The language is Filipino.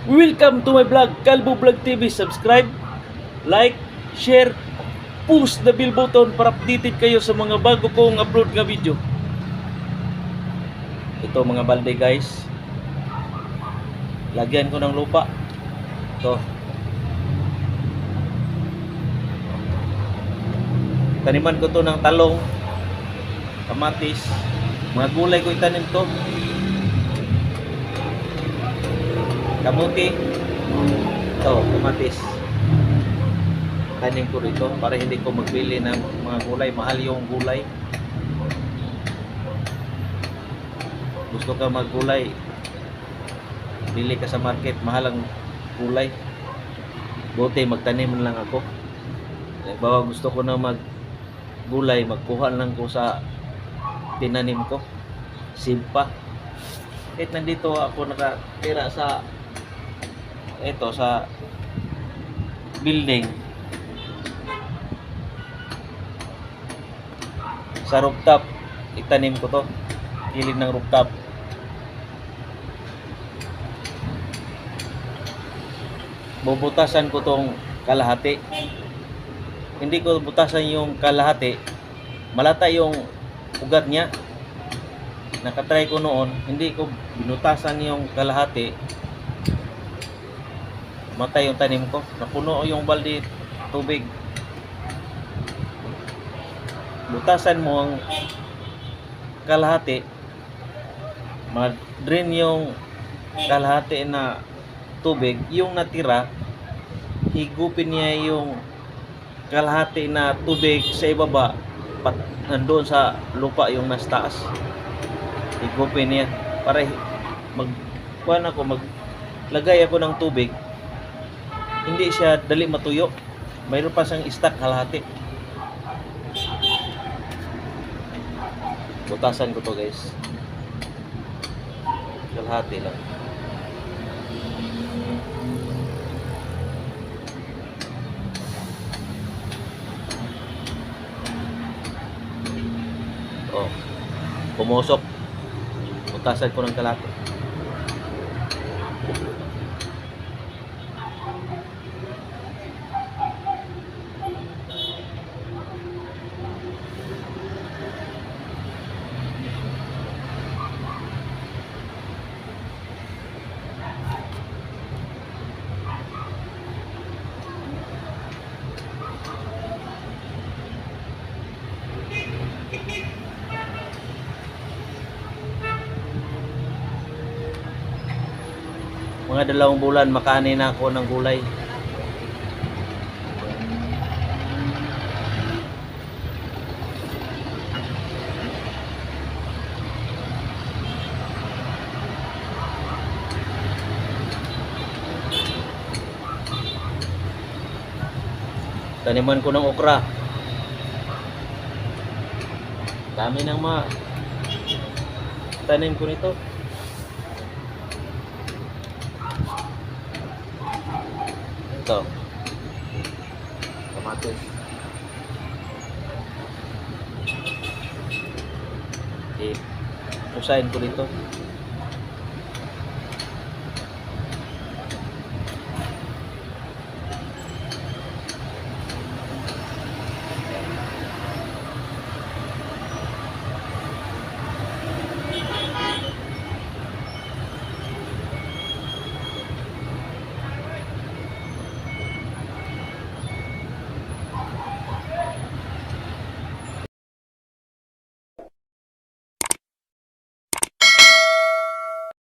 Welcome to my vlog, Kalbo Vlog TV. Subscribe, like, share, push the bell button para updated kayo sa mga bago kong upload nga video. Ito mga balde guys, lagyan ko ng lupa. Ito, taniman ko to ng talong, kamatis, mga gulay ko itanim to, kamuti. Ito, kamatis, tanim ko rito para hindi ko magbili ng mga gulay. Mahal yung gulay. Gusto ka maggulay, bili ka sa market, mahal ang gulay. Buti magtanim lang ako. Bawa gusto ko na maggulay, magkuha lang ko sa tinanim ko. Simpa. Kahit nandito ako nakatira sa sa building, sa rooftop, itanim ko to, gilid ng rooftop. Bubutasan ko tong kalahati. Hindi ko butasan yung kalahati, malata yung ugat niya. Nakatry ko noon, hindi ko binutasan yung kalahati, matay yung tanim ko. Napuno yung balde tubig. Butasan mo ang kalahati, mag-drain yung kalahati na tubig. Yung natira, higupin niya yung kalahati na tubig sa ibaba, nandoon sa lupa yung nasa taas. Higupin niya para maglagay ako ng tubig, hindi siya dali matuyo. Mayroon pa siyang stock kalahati. Butasan ko to guys, kalahati lang. Oh, pumusok. Butasan ko ng kalahati. Mga 2 bulan makaani na ako ng gulay. Taniman ko ng okra. Dami ng tanim ko nito. Ito, kamatis. Usahin ko dito.